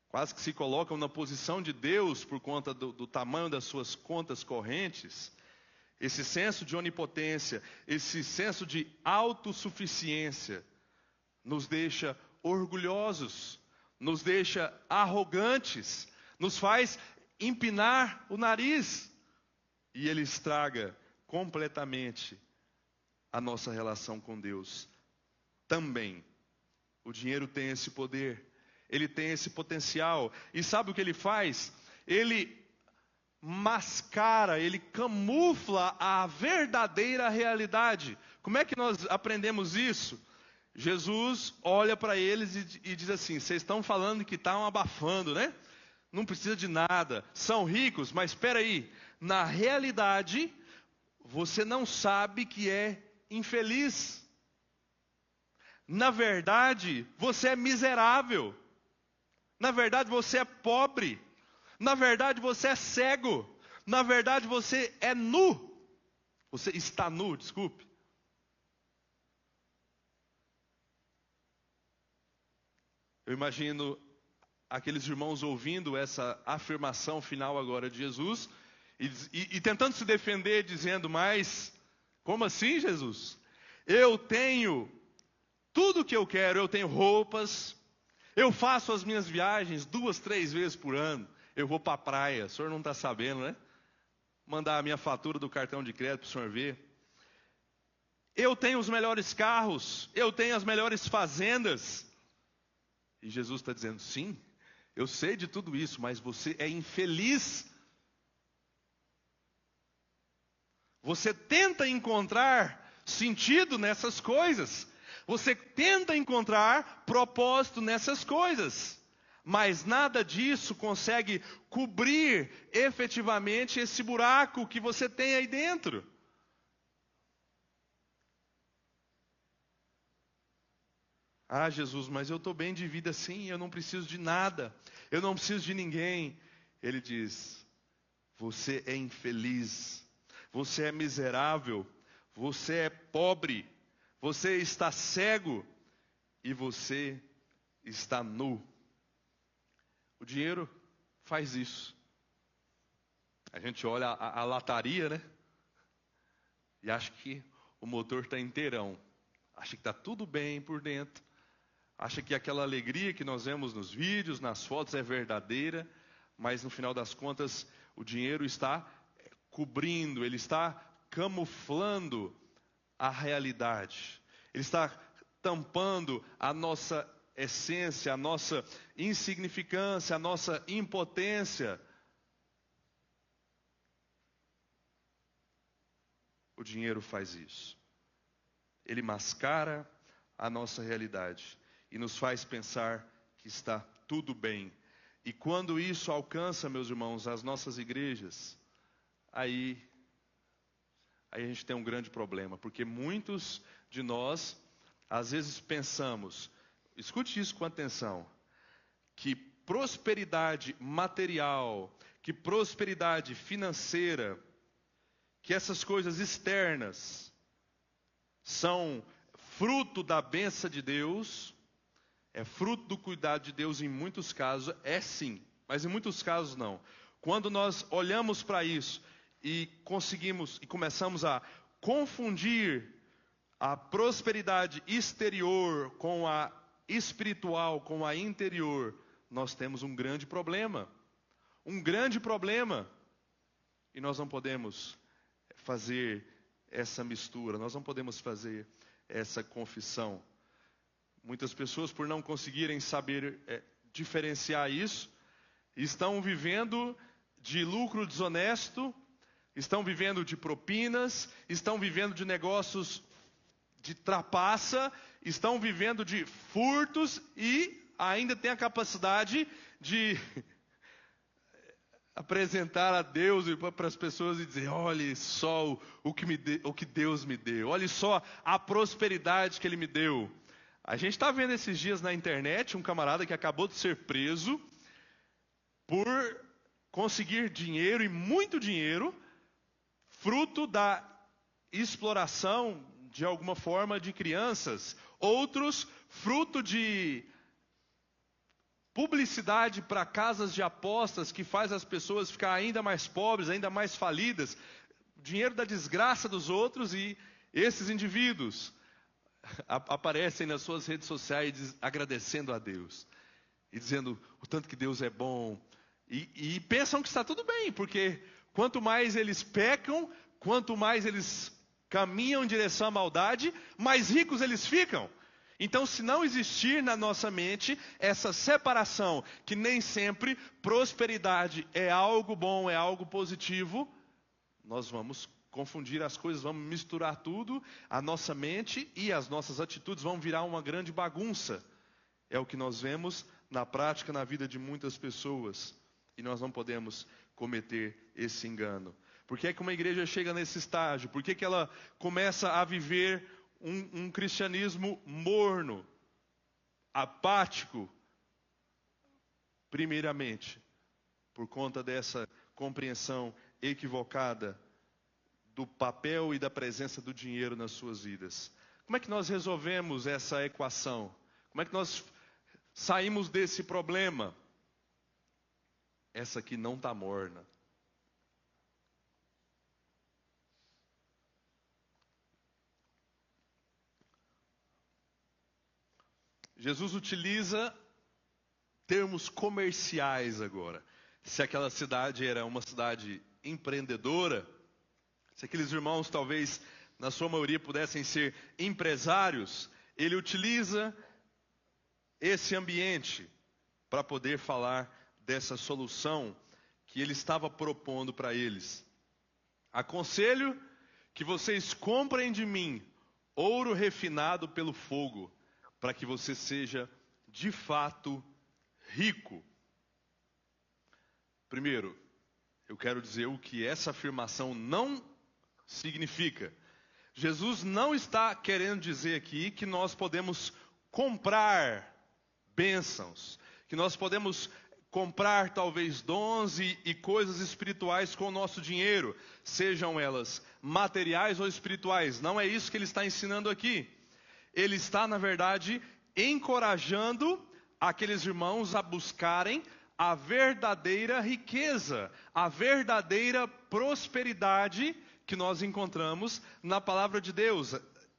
quase que se colocam na posição de Deus por conta do tamanho das suas contas correntes. Esse senso de onipotência, esse senso de autossuficiência, nos deixa orgulhosos, nos deixa arrogantes, nos faz empinar o nariz. E ele estraga completamente a nossa relação com Deus. Também, o dinheiro tem esse poder, ele tem esse potencial. E sabe o que ele faz? Ele mascara, ele camufla a verdadeira realidade. Como é que nós aprendemos isso? Jesus olha para eles e diz assim, vocês estão falando que estão abafando, né? Não precisa de nada, são ricos, mas espera aí, na realidade, você não sabe que é infeliz. Na verdade, você é miserável. Na verdade, você é pobre. Na verdade, você é cego. Na verdade, você é nu. Você está nu, desculpe. Eu imagino aqueles irmãos ouvindo essa afirmação final agora de Jesus e tentando se defender, dizendo, mas Como assim, Jesus? Eu tenho tudo o que eu quero, eu tenho roupas, eu faço as minhas viagens 2, 3 vezes por ano. Eu vou para a praia, o senhor não está sabendo, né? Mandar a minha fatura do cartão de crédito para o senhor ver. Eu tenho os melhores carros, eu tenho as melhores fazendas. E Jesus está dizendo, sim, eu sei de tudo isso, mas você é infeliz. Você tenta encontrar sentido nessas coisas. Você tenta encontrar propósito nessas coisas. Mas nada disso consegue cobrir efetivamente esse buraco que você tem aí dentro. Ah, Jesus, mas eu estou bem de vida sim, eu não preciso de nada, eu não preciso de ninguém. Ele diz, você é infeliz, você é miserável, você é pobre, você está cego e você está nu. O dinheiro faz isso. A gente olha a lataria, né? E acha que o motor está inteirão. Acha que está tudo bem por dentro. Acha que aquela alegria que nós vemos nos vídeos, nas fotos é verdadeira. Mas no final das contas, o dinheiro está cobrindo, ele está camuflando a realidade. Ele está tampando a nossa essência, a nossa insignificância, a nossa impotência. O dinheiro faz isso. Ele mascara a nossa realidade e nos faz pensar que está tudo bem. E quando isso alcança, meus irmãos, as nossas igrejas, aí a gente tem um grande problema, porque muitos de nós, às vezes pensamos, escute isso com atenção, que prosperidade material, que prosperidade financeira, que essas coisas externas são fruto da bênção de Deus, é fruto do cuidado de Deus em muitos casos, é sim, mas em muitos casos não. Quando nós olhamos para isso e conseguimos e começamos a confundir a prosperidade exterior com a espiritual, com a interior, nós temos um grande problema. Um grande problema. E nós não podemos fazer essa mistura, nós não podemos fazer essa confissão. Muitas pessoas, por não conseguirem saber diferenciar isso, estão vivendo de lucro desonesto, estão vivendo de propinas, estão vivendo de negócios de trapaça, estão vivendo de furtos e ainda têm a capacidade de apresentar a Deus para as pessoas e dizer, olhe só o que Deus me deu, olhe só a prosperidade que Ele me deu. A gente está vendo esses dias na internet um camarada que acabou de ser preso por conseguir dinheiro e muito dinheiro, fruto da exploração de alguma forma de crianças. Outros, fruto de publicidade para casas de apostas que faz as pessoas ficar ainda mais pobres, ainda mais falidas. Dinheiro da desgraça dos outros e esses indivíduos aparecem nas suas redes sociais agradecendo a Deus. E dizendo o tanto que Deus é bom. E pensam que está tudo bem, porque quanto mais eles pecam, quanto mais eles caminham em direção à maldade, mais ricos eles ficam. Então, se não existir na nossa mente essa separação, que nem sempre prosperidade é algo bom, é algo positivo, nós vamos confundir as coisas, vamos misturar tudo, a nossa mente e as nossas atitudes vão virar uma grande bagunça. É o que nós vemos na prática, na vida de muitas pessoas. E nós não podemos cometer esse engano. Por que é que uma igreja chega nesse estágio? Por que é que ela começa a viver um cristianismo morno, apático? Primeiramente, por conta dessa compreensão equivocada do papel e da presença do dinheiro nas suas vidas. Como é que nós resolvemos essa equação? Como é que nós saímos desse problema? Essa aqui não está morna. Jesus utiliza termos comerciais agora. Se aquela cidade era uma cidade empreendedora, se aqueles irmãos talvez, na sua maioria, pudessem ser empresários, ele utiliza esse ambiente para poder falar dessa solução que ele estava propondo para eles. Aconselho que vocês comprem de mim ouro refinado pelo fogo, para que você seja de fato rico. Primeiro, eu quero dizer o que essa afirmação não significa. Jesus não está querendo dizer aqui que nós podemos comprar bênçãos, que nós podemos comprar talvez dons e coisas espirituais com o nosso dinheiro, sejam elas materiais ou espirituais. Não é isso que ele está ensinando aqui. Ele está, na verdade, encorajando aqueles irmãos a buscarem a verdadeira riqueza, a verdadeira prosperidade que nós encontramos na palavra de Deus.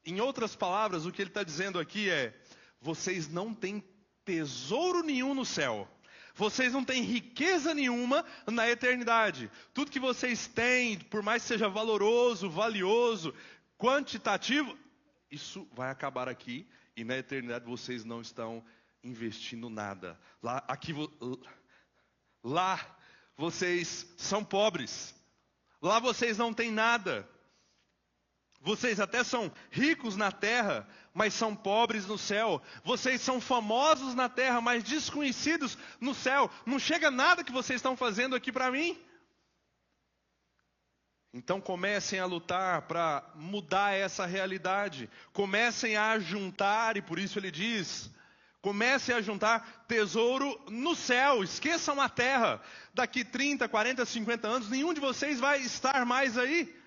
Em outras palavras, o que ele está dizendo aqui é: vocês não têm tesouro nenhum no céu. Vocês não têm riqueza nenhuma na eternidade. Tudo que vocês têm, por mais que seja valoroso, valioso, quantitativo, isso vai acabar aqui. E na eternidade vocês não estão investindo nada. Lá vocês são pobres. Lá vocês não têm nada. Vocês até são ricos na terra, mas são pobres no céu. Vocês são famosos na terra, mas desconhecidos no céu. Não chega nada que vocês estão fazendo aqui para mim. Então comecem a lutar para mudar essa realidade. Comecem a juntar, e por isso ele diz: comecem a juntar tesouro no céu. Esqueçam a terra. Daqui 30, 40, 50 anos, nenhum de vocês vai estar mais aí.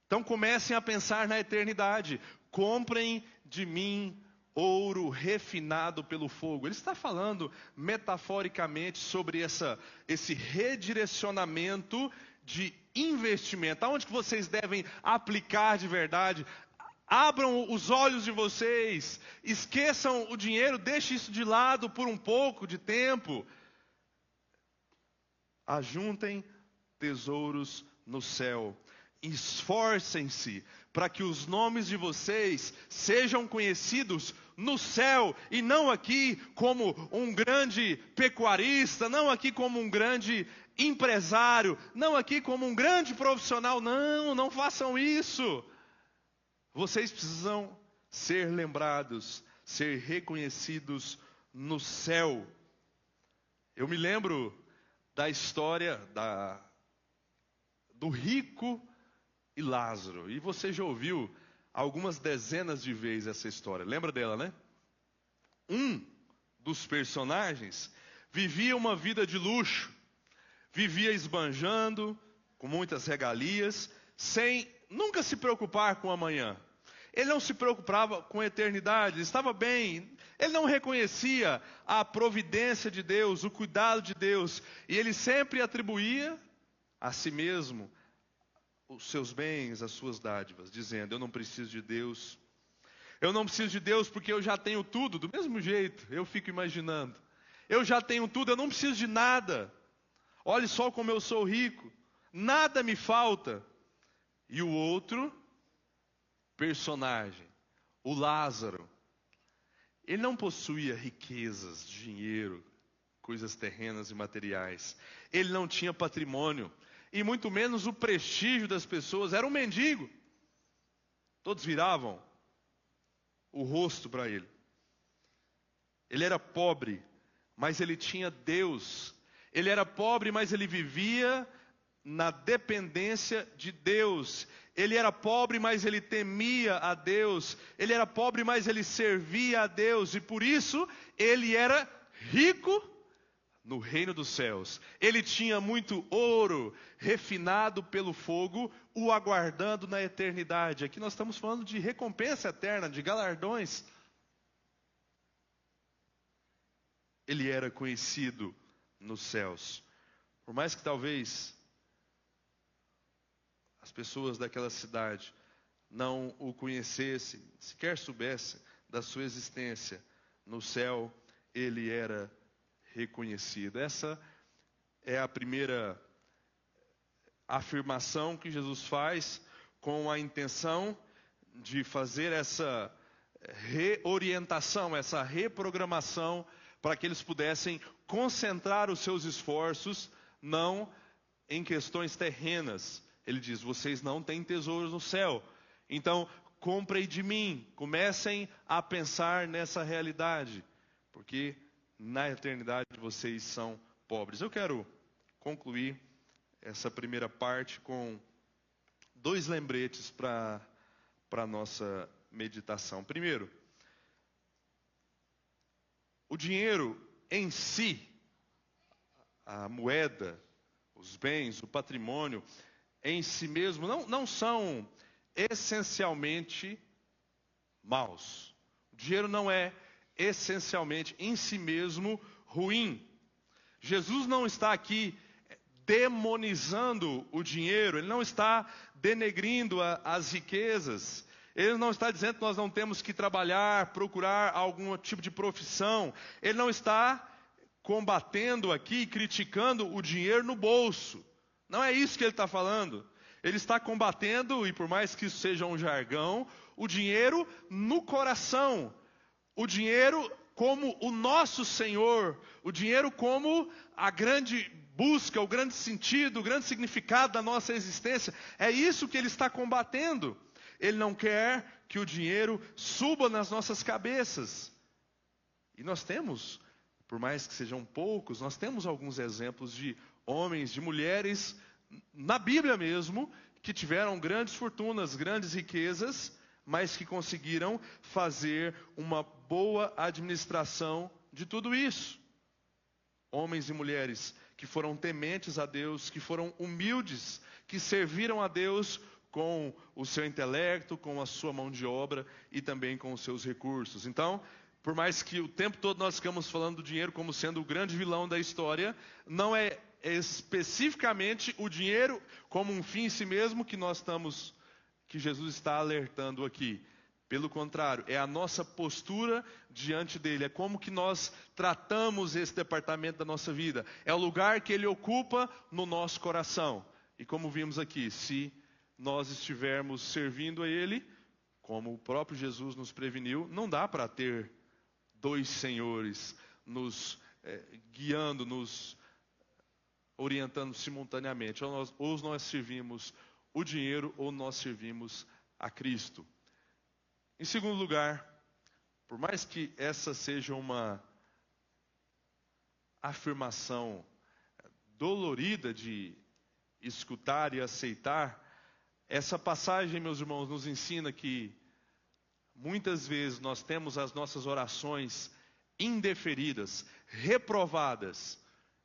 Então comecem a pensar na eternidade. Comprem de mim ouro refinado pelo fogo. Ele está falando metaforicamente sobre esse redirecionamento de investimento. Aonde que vocês devem aplicar de verdade? Abram os olhos de vocês. Esqueçam o dinheiro, deixem isso de lado por um pouco de tempo. Ajuntem tesouros no céu. Esforcem-se para que os nomes de vocês sejam conhecidos no céu e não aqui como um grande pecuarista, não aqui como um grande empresário, não aqui como um grande profissional. Não façam isso. Vocês precisam ser lembrados, ser reconhecidos no céu. Eu me lembro da história do rico e Lázaro. E você já ouviu algumas dezenas de vezes essa história. Lembra dela, né? Um dos personagens vivia uma vida de luxo. Vivia esbanjando, com muitas regalias, sem nunca se preocupar com o amanhã. Ele não se preocupava com a eternidade, ele estava bem. Ele não reconhecia a providência de Deus, o cuidado de Deus. E ele sempre atribuía a si mesmo os seus bens, as suas dádivas, dizendo: eu não preciso de Deus. Eu não preciso de Deus porque eu já tenho tudo. Do mesmo jeito, eu fico imaginando. Eu já tenho tudo, eu não preciso de nada. Olhe só como eu sou rico. Nada me falta. E o outro personagem, o Lázaro, ele não possuía riquezas, dinheiro, coisas terrenas e materiais. Ele não tinha patrimônio. E muito menos o prestígio das pessoas. Era um mendigo. Todos viravam o rosto para ele. Ele era pobre, mas ele tinha Deus. Ele era pobre, mas ele vivia na dependência de Deus. Ele era pobre, mas ele temia a Deus. Ele era pobre, mas ele servia a Deus. E por isso ele era rico no reino dos céus. Ele tinha muito ouro refinado pelo fogo, o aguardando na eternidade. Aqui nós estamos falando de recompensa eterna, de galardões. Ele era conhecido nos céus. Por mais que talvez as pessoas daquela cidade não o conhecessem, sequer soubessem da sua existência, no céu ele era reconhecido. Essa é a primeira afirmação que Jesus faz com a intenção de fazer essa reorientação, essa reprogramação, para que eles pudessem concentrar os seus esforços não em questões terrenas. Ele diz: vocês não têm tesouros no céu, então comprem de mim, comecem a pensar nessa realidade, porque na eternidade vocês são pobres. Eu quero concluir essa primeira parte com 2 lembretes para a nossa meditação. Primeiro, o dinheiro em si, a moeda, os bens, o patrimônio em si mesmo, não são essencialmente maus. O dinheiro não é essencialmente em si mesmo ruim. Jesus não está aqui demonizando o dinheiro, ele não está denegrindo as riquezas, ele não está dizendo que nós não temos que trabalhar, procurar algum tipo de profissão, ele não está combatendo aqui, criticando o dinheiro no bolso. Não é isso que ele está falando. Ele está combatendo, e por mais que isso seja um jargão, o dinheiro no coração, o dinheiro como o nosso Senhor, o dinheiro como a grande busca, o grande sentido, o grande significado da nossa existência. É isso que ele está combatendo. Ele não quer que o dinheiro suba nas nossas cabeças. E nós temos, por mais que sejam poucos, nós temos alguns exemplos de homens, de mulheres, na Bíblia mesmo, que tiveram grandes fortunas, grandes riquezas, mas que conseguiram fazer uma boa administração de tudo isso. Homens e mulheres que foram tementes a Deus, que foram humildes, que serviram a Deus com o seu intelecto, com a sua mão de obra e também com os seus recursos. Então, por mais que o tempo todo nós ficamos falando do dinheiro como sendo o grande vilão da história, não é especificamente o dinheiro como um fim em si mesmo que Jesus está alertando aqui. Pelo contrário, é a nossa postura diante dele, é como que nós tratamos esse departamento da nossa vida, é o lugar que ele ocupa no nosso coração. E como vimos aqui, se nós estivermos servindo a ele, como o próprio Jesus nos preveniu, não dá para ter 2 senhores nos guiando, nos orientando simultaneamente. Ou nós servimos o dinheiro ou nós servimos a Cristo. Em segundo lugar, por mais que essa seja uma afirmação dolorida de escutar e aceitar, essa passagem, meus irmãos, nos ensina que muitas vezes nós temos as nossas orações indeferidas, reprovadas,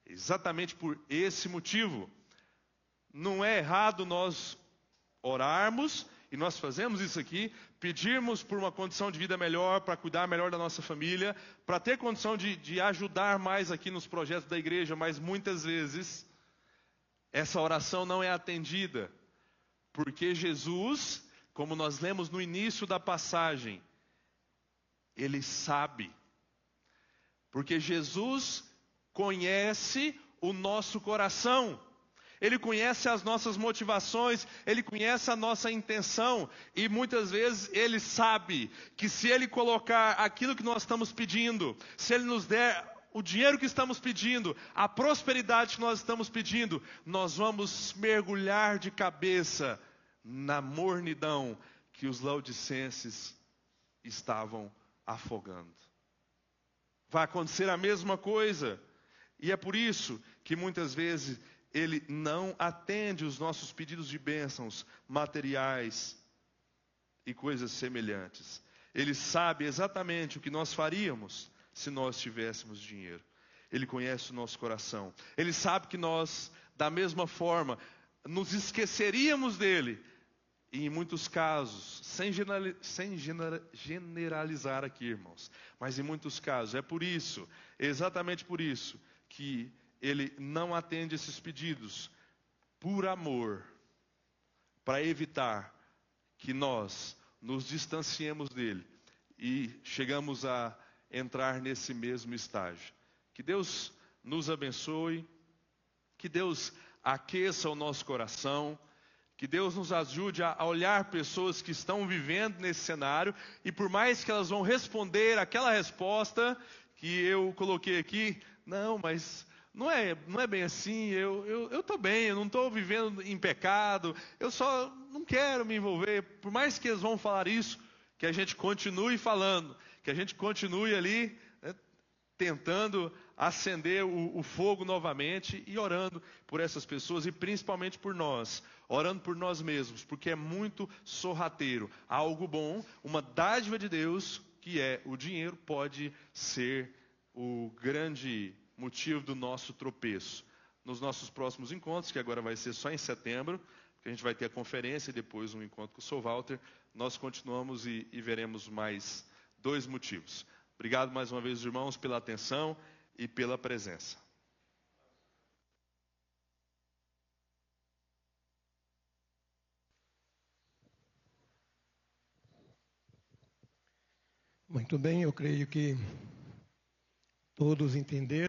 exatamente por esse motivo. Não é errado nós orarmos, e nós fazemos isso aqui, pedirmos por uma condição de vida melhor, para cuidar melhor da nossa família, para ter condição de ajudar mais aqui nos projetos da igreja, mas muitas vezes essa oração não é atendida, porque Jesus, como nós lemos no início da passagem, ele sabe, porque Jesus conhece o nosso coração. Ele conhece as nossas motivações, ele conhece a nossa intenção, e muitas vezes ele sabe que se ele colocar aquilo que nós estamos pedindo, se ele nos der o dinheiro que estamos pedindo, a prosperidade que nós estamos pedindo, nós vamos mergulhar de cabeça na mornidão que os laodicenses estavam afogando. Vai acontecer a mesma coisa, e é por isso que muitas vezes ele não atende os nossos pedidos de bênçãos materiais e coisas semelhantes. Ele sabe exatamente o que nós faríamos se nós tivéssemos dinheiro. Ele conhece o nosso coração. Ele sabe que nós, da mesma forma, nos esqueceríamos dele. E em muitos casos, sem generalizar aqui, irmãos, mas em muitos casos, é por isso, exatamente por isso, que ele não atende esses pedidos por amor, para evitar que nós nos distanciemos dele e chegamos a entrar nesse mesmo estágio. Que Deus nos abençoe, que Deus aqueça o nosso coração, que Deus nos ajude a olhar pessoas que estão vivendo nesse cenário, e por mais que elas vão responder aquela resposta que eu coloquei aqui, não, mas não é bem assim, eu estou bem, eu não estou vivendo em pecado, eu só não quero me envolver. Por mais que eles vão falar isso, que a gente continue falando, que a gente continue ali, né, tentando acender o fogo novamente e orando por essas pessoas e principalmente por nós, orando por nós mesmos, porque é muito sorrateiro. Algo bom, uma dádiva de Deus, que é o dinheiro, pode ser o grande motivo do nosso tropeço. Nos nossos próximos encontros, que agora vai ser só em setembro, que a gente vai ter a conferência e depois um encontro com o Sr. Walter, nós continuamos e veremos mais 2 motivos. Obrigado mais uma vez, irmãos, pela atenção e pela presença. Muito bem, eu creio que todos entenderam.